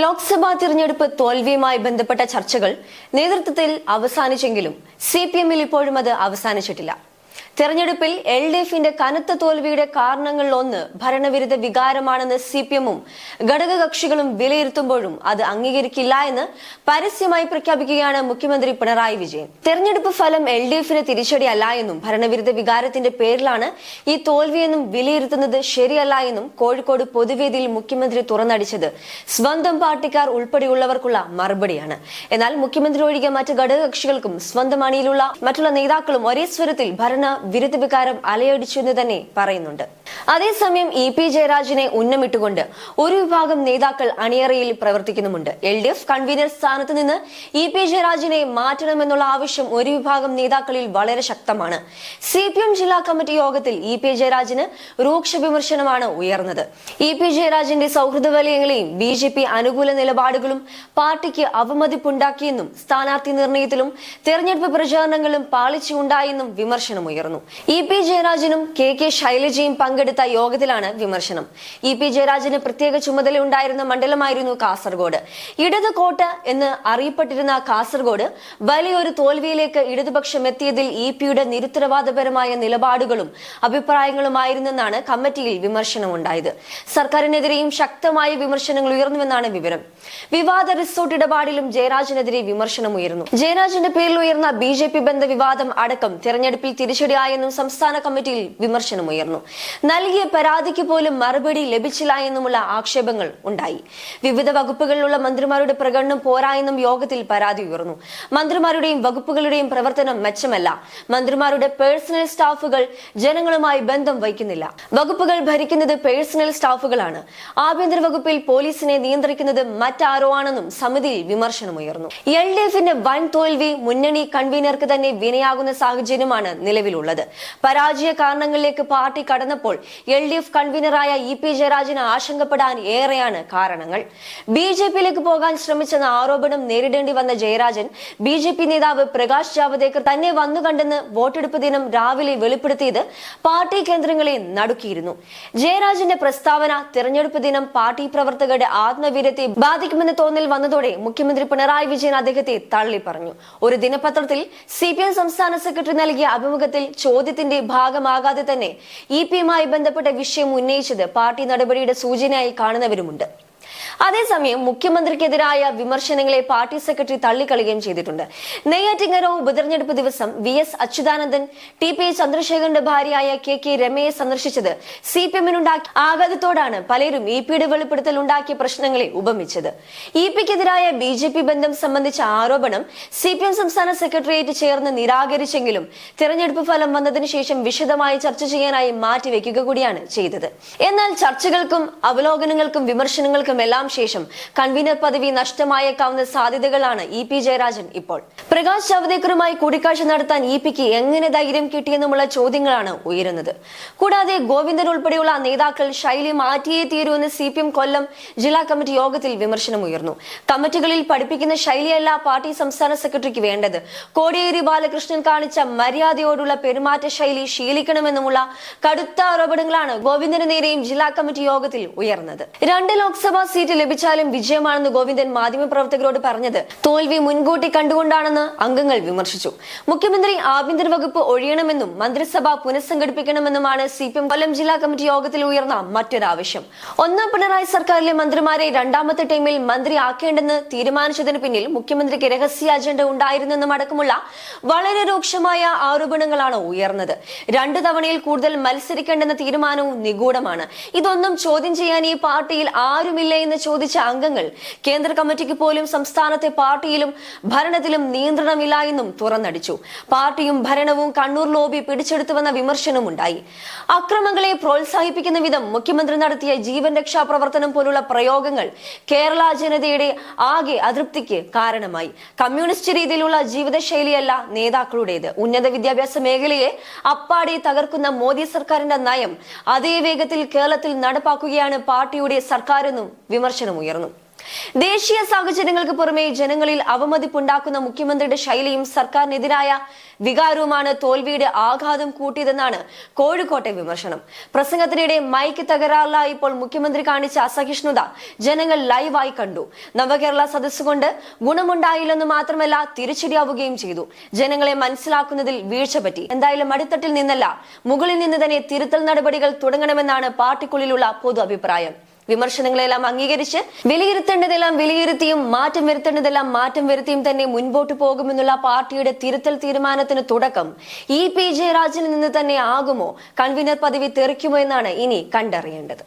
ലോക്സഭാ തിരഞ്ഞെടുപ്പ് തോൽവിയുമായി ബന്ധപ്പെട്ട ചർച്ചകൾ നേതൃത്വത്തിൽ അവസാനിച്ചെങ്കിലും സിപിഎമ്മിൽ ഇപ്പോഴും അത് അവസാനിച്ചിട്ടില്ല. തെരഞ്ഞെടുപ്പിൽ എൽഡിഎഫിന്റെ കനത്ത തോൽവിയുടെ കാരണങ്ങളിലൊന്ന് ഭരണവിരുദ്ധ വികാരമാണെന്ന് സിപിഎമ്മും ഘടകകക്ഷികളും വിലയിരുത്തുമ്പോഴും അത് അംഗീകരിക്കില്ല എന്ന് പരസ്യമായി പ്രഖ്യാപിക്കുകയാണ് മുഖ്യമന്ത്രി പിണറായി വിജയൻ. തെരഞ്ഞെടുപ്പ് ഫലം എൽഡിഎഫിന് തിരിച്ചടിയല്ല എന്നും ഭരണവിരുദ്ധ വികാരത്തിന്റെ പേരിലാണ് ഈ തോൽവിയെന്നും വിലയിരുത്തുന്നത് ശരിയല്ല എന്നും കോഴിക്കോട് പൊതുവേദിയിൽ മുഖ്യമന്ത്രി തുറന്നടിച്ചത് സ്വന്തം പാർട്ടിക്കാർ ഉൾപ്പെടെയുള്ളവർക്കുള്ള മറുപടിയാണ്. എന്നാൽ മുഖ്യമന്ത്രി ഒഴികെ മറ്റ് ഘടകകക്ഷികൾക്കും സ്വന്തം അണിയിലുള്ള മറ്റുള്ള നേതാക്കളും ഒരേ സ്വരത്തിൽ വിരുദ്ധ വികാരം അലയടിച്ചു എന്ന് തന്നെ പറയുന്നുണ്ട്. അതേസമയം ഇ.പി. ജയരാജനെ ഉന്നമിട്ടുകൊണ്ട് ഒരു വിഭാഗം നേതാക്കൾ അണിയറയിൽ പ്രവർത്തിക്കുന്നുമുണ്ട്. എൽഡിഎഫ് കൺവീനർ സ്ഥാനത്ത് നിന്ന് ഇ.പി. ജയരാജനെ മാറ്റണമെന്നുള്ള ആവശ്യം ഒരു വിഭാഗം നേതാക്കളിൽ വളരെ ശക്തമാണ്. സിപിഎം ജില്ലാ കമ്മിറ്റി യോഗത്തിൽ ഇ.പി. ജയരാജന് രൂക്ഷ വിമർശനമാണ് ഉയർന്നത്. ഇ.പി. ജയരാജന്റെ സൗഹൃദ വലയങ്ങളെയും ബി.ജെ.പി. അനുകൂല നിലപാടുകളും പാർട്ടിക്ക് അവമതിപ്പുണ്ടാക്കിയെന്നും സ്ഥാനാർത്ഥി നിർണയത്തിലും തെരഞ്ഞെടുപ്പ് പ്രചാരണങ്ങളും പാളിച്ചുണ്ടായെന്നും വിമർശനമുയർന്നു. ഇ.പി. ജയരാജനും കെ ശൈലജയും പങ്കെടുത്ത യോഗത്തിലാണ് വിമർശനം. ഇ.പി. ജയരാജന് പ്രത്യേക ചുമതലയുണ്ടായിരുന്ന മണ്ഡലമായിരുന്നു കാസർഗോഡ്. ഇടത് കോട്ട എന്ന് അറിയപ്പെട്ടിരുന്ന കാസർഗോഡ് വലിയൊരു തോൽവിയിലേക്ക് ഇടതുപക്ഷം എത്തിയതിൽ ഇ.പിയുടെ നിരുത്തരവാദപരമായ നിലപാടുകളും അഭിപ്രായങ്ങളുമായിരുന്നെന്നാണ് കമ്മിറ്റിയിൽ വിമർശനമുണ്ടായത്. സർക്കാരിനെതിരെയും ശക്തമായ വിമർശനങ്ങൾ ഉയർന്നുവെന്നാണ് വിവരം. വിവാദ റിസോർട്ട് ഇടപാടിലും ജയരാജനെതിരെ വിമർശനമുയർന്നു. ജയരാജന്റെ പേരിൽ ഉയർന്ന ബി.ജെ.പി. ബന്ധ വിവാദം അടക്കം തെരഞ്ഞെടുപ്പിൽ തിരിച്ചടിയായെന്നും സംസ്ഥാന കമ്മിറ്റിയിൽ വിമർശനമുയർന്നു. നൽകിയ പരാതിക്ക് പോലും മറുപടി ലഭിച്ചില്ല എന്നുമുള്ള ആക്ഷേപങ്ങൾ ഉണ്ടായി. വിവിധ വകുപ്പുകളിലുള്ള മന്ത്രിമാരുടെ പ്രകടനം പോരായെന്നും യോഗത്തിൽ പരാതി ഉയർന്നു. മന്ത്രിമാരുടെയും വകുപ്പുകളുടെയും പ്രവർത്തനം മെച്ചമല്ല. മന്ത്രിമാരുടെ പേഴ്സണൽ സ്റ്റാഫുകൾ ജനങ്ങളുമായി ബന്ധം വയ്ക്കുന്നില്ല. വകുപ്പുകൾ ഭരിക്കുന്നത് പേഴ്സണൽ സ്റ്റാഫുകളാണ്. ആഭ്യന്തര വകുപ്പിൽ പോലീസിനെ നിയന്ത്രിക്കുന്നത് മറ്റാരോ ആണെന്നും സമിതിയിൽ വിമർശനമുയർന്നു. എൽഡിഎഫിന്റെ വൻ തോൽവി മുന്നണി കൺവീനർക്ക് തന്നെ വിനയാകുന്ന സാഹചര്യമാണ് നിലവിലുള്ളത്. പരാജയ കാരണങ്ങളിലേക്ക് പാർട്ടി കടന്നപ്പോൾ എൽഡിഎഫ് കൺവീനറായ ഇ.പി. ജയരാജന് ആശങ്കപ്പെടാൻ ഏറെയാണ് കാരണങ്ങൾ. ബി.ജെ.പിയിലേക്ക് പോകാൻ ശ്രമിച്ചെന്ന ആരോപണം നേരിടേണ്ടി വന്ന ജയരാജൻ ബി.ജെ.പി. നേതാവ് പ്രകാശ് ജാവദേക്കർ തന്നെ വന്നു കണ്ടെന്ന് വോട്ടെടുപ്പ് ദിനം രാവിലെ വെളിപ്പെടുത്തിയത് പാർട്ടി കേന്ദ്രങ്ങളെ നടുക്കിയിരുന്നു. ജയരാജന്റെ പ്രസ്താവന തെരഞ്ഞെടുപ്പ് ദിനം പാർട്ടി പ്രവർത്തകരുടെ ആത്മവീര്യത്തെ ബാധിക്കുമെന്ന് തോന്നൽ വന്നതോടെ മുഖ്യമന്ത്രി പിണറായി വിജയൻ അദ്ദേഹത്തെ തള്ളി പറഞ്ഞു. ഒരു ദിനപത്രത്തിൽ സിപിഎം സംസ്ഥാന സെക്രട്ടറി നൽകിയ അഭിമുഖത്തിൽ ചോദ്യത്തിന്റെ ഭാഗമാകാതെ തന്നെ ഇ.പിയുമായി ബന്ധപ്പെട്ട വിഷയം ഉന്നയിച്ചത് പാർട്ടി നടപടിയുടെ സൂചനയായി കാണുന്നവരുമുണ്ട്. അതേസമയം മുഖ്യമന്ത്രിക്കെതിരായ വിമർശനങ്ങളെ പാർട്ടി സെക്രട്ടറി തള്ളിക്കളയുകയും ചെയ്തിട്ടുണ്ട്. നെയ്യാറ്റിങ്കര ഉപതെരഞ്ഞെടുപ്പ് ദിവസം വി.എസ്. അച്യുതാനന്ദൻ ടി.പി. ചന്ദ്രശേഖരന്റെ ഭാര്യയായ കെ രമയെ സന്ദർശിച്ചത് സിപിഎമ്മിനുണ്ടാക്കിയ ആഘാതത്തോടാണ് പലരും ഇ.പിയുടെ വെളിപ്പെടുത്തൽ ഉണ്ടാക്കിയ പ്രശ്നങ്ങളെ ഉപമിച്ചത്. ഇ.പിക്കെതിരായ ബി.ജെ.പി. ബന്ധം സംബന്ധിച്ച ആരോപണം സിപിഎം സംസ്ഥാന സെക്രട്ടേറിയറ്റ് ചേർന്ന് നിരാകരിച്ചെങ്കിലും തെരഞ്ഞെടുപ്പ് ഫലം വന്നതിനു ശേഷം വിശദമായി ചർച്ച ചെയ്യാനായി മാറ്റിവെക്കുക കൂടിയാണ് ചെയ്തത്. എന്നാൽ ചർച്ചകൾക്കും അവലോകനങ്ങൾക്കും വിമർശനങ്ങൾക്കും എല്ലാം ശേഷം കൺവീനർ പദവി നഷ്ടമായേക്കാവുന്ന സാധ്യതകളാണ് ഇ.പി. ജയരാജൻ ഇപ്പോൾ. പ്രകാശ് ജാവദേക്കറുമായി കൂടിക്കാഴ്ച നടത്താൻ ഇ.പിക്ക് എങ്ങനെ ധൈര്യം കിട്ടിയെന്നുമുള്ള ചോദ്യങ്ങളാണ് ഉയരുന്നത്. കൂടാതെ ഗോവിന്ദൻ ഉൾപ്പെടെയുള്ള നേതാക്കൾ ശൈലി മാറ്റിയേ തീരുവെന്ന് സിപിഎം കൊല്ലം ജില്ലാ കമ്മിറ്റി യോഗത്തിൽ വിമർശനമുയർന്നു. കമ്മിറ്റികളിൽ പഠിപ്പിക്കുന്ന ശൈലിയല്ല പാർട്ടി സംസ്ഥാന സെക്രട്ടറിക്ക് വേണ്ടത്. കോടിയേരി ബാലകൃഷ്ണൻ കാണിച്ച മര്യാദയോടുള്ള പെരുമാറ്റ ശൈലി ശീലിക്കണമെന്നുമുള്ള കടുത്ത ആരോപണങ്ങളാണ് ഗോവിന്ദന് നേരെയും ജില്ലാ കമ്മിറ്റി യോഗത്തിൽ ഉയർന്നത്. 2 ലോക്സഭാ സീറ്റ് ലഭിച്ചാലും വിജയമാണെന്ന് ഗോവിന്ദൻ മാധ്യമപ്രവർത്തകരോട് പറഞ്ഞത് തോൽവി മുൻകൂട്ടി കണ്ടുകൊണ്ടാണെന്ന് അംഗങ്ങൾ വിമർശിച്ചു. മുഖ്യമന്ത്രി ആഭ്യന്തര വകുപ്പ് ഒഴിയണമെന്നും മന്ത്രിസഭ പുനഃസംഘടിപ്പിക്കണമെന്നുമാണ് സിപിഎം കൊല്ലം ജില്ലാ കമ്മിറ്റി യോഗത്തിൽ ഉയർന്ന മറ്റൊരാവശ്യം. ഒന്നാം പിണറായി സർക്കാരിലെ മന്ത്രിമാരെ രണ്ടാമത്തെ ടൈമിൽ മന്ത്രിയാക്കേണ്ടെന്ന് തീരുമാനിച്ചതിന് പിന്നിൽ മുഖ്യമന്ത്രിക്ക് രഹസ്യ അജണ്ട ഉണ്ടായിരുന്നെന്നും അടക്കമുള്ള വളരെ രൂക്ഷമായ ആരോപണങ്ങളാണ് ഉയർന്നത്. 2 തവണയിൽ കൂടുതൽ മത്സരിക്കേണ്ടെന്ന തീരുമാനവും നിഗൂഢമാണ്. ഇതൊന്നും ചോദ്യം ചെയ്യാൻ ഈ പാർട്ടിയിൽ ആരുമില്ല എന്ന് ചോദിച്ച അംഗങ്ങൾ കേന്ദ്ര കമ്മിറ്റിക്ക് പോലും സംസ്ഥാനത്തെ പാർട്ടിയിലും ഭരണത്തിലും നിയന്ത്രണമില്ല എന്നും തുറന്നടിച്ചു. പാർട്ടിയും ഭരണവും കണ്ണൂർ ലോബി പിടിച്ചെടുത്തുവെന്ന വിമർശനമുണ്ടായി. അക്രമങ്ങളെ പ്രോത്സാഹിപ്പിക്കുന്ന വിധം മുഖ്യമന്ത്രി നടത്തിയ ജീവൻ രക്ഷാ പ്രവർത്തനം പോലുള്ള പ്രയോഗങ്ങൾ കേരള ജനതയുടെ ആകെ അതൃപ്തിക്ക് കാരണമായി. കമ്മ്യൂണിസ്റ്റ് രീതിയിലുള്ള ജീവിതശൈലിയല്ല നേതാക്കളുടേത്. ഉന്നത വിദ്യാഭ്യാസ മേഖലയെ അപ്പാടെ തകർക്കുന്ന മോദി സർക്കാരിന്റെ നയം അതേ വേഗത്തിൽ കേരളത്തിൽ നടപ്പാക്കുകയാണ് പാർട്ടിയുടെ സർക്കാരെന്നും വിമർശനമുയർന്നു. ദേശീയ സാഹചര്യങ്ങൾക്ക് പുറമെ ജനങ്ങളിൽ അവമതിപ്പുണ്ടാക്കുന്ന മുഖ്യമന്ത്രിയുടെ ശൈലിയും സർക്കാരിനെതിരായ വികാരവുമാണ് തോൽവിയുടെ ആഘാതം കൂട്ടിയതെന്നാണ് കോഴിക്കോട്ടെ വിമർശനം. പ്രസംഗത്തിനിടെ മൈക്ക് തകരാറിലായപ്പോൾ മുഖ്യമന്ത്രി കാണിച്ച അസഹിഷ്ണുത ജനങ്ങൾ ലൈവായി കണ്ടു. നവകേരള സദസ്സ് കൊണ്ട് ഗുണമുണ്ടായില്ലെന്ന് മാത്രമല്ല തിരിച്ചടിയാവുകയും ചെയ്തു. ജനങ്ങളെ മനസ്സിലാക്കുന്നതിൽ വീഴ്ച പറ്റി. എന്തായാലും അടിത്തട്ടിൽ നിന്നല്ല, മുകളിൽ നിന്ന് തന്നെ തിരുത്തൽ നടപടികൾ തുടങ്ങണമെന്നാണ് പാർട്ടിക്കുള്ളിലുള്ള പൊതു അഭിപ്രായം. വിമർശനങ്ങളെല്ലാം അംഗീകരിച്ച് വിലയിരുത്തേണ്ടതെല്ലാം വിലയിരുത്തിയും മാറ്റം വരുത്തേണ്ടതെല്ലാം മാറ്റം വരുത്തിയും തന്നെ മുൻപോട്ട് പോകുമെന്നുള്ള പാർട്ടിയുടെ തിരുത്തൽ തീരുമാനത്തിന് തുടക്കം ഇ പി ജയരാജനിൽ നിന്ന് തന്നെ ആകുമോ? കൺവീനർ പദവി തെറിക്കുമോ എന്നാണ് ഇനി കണ്ടറിയേണ്ടത്.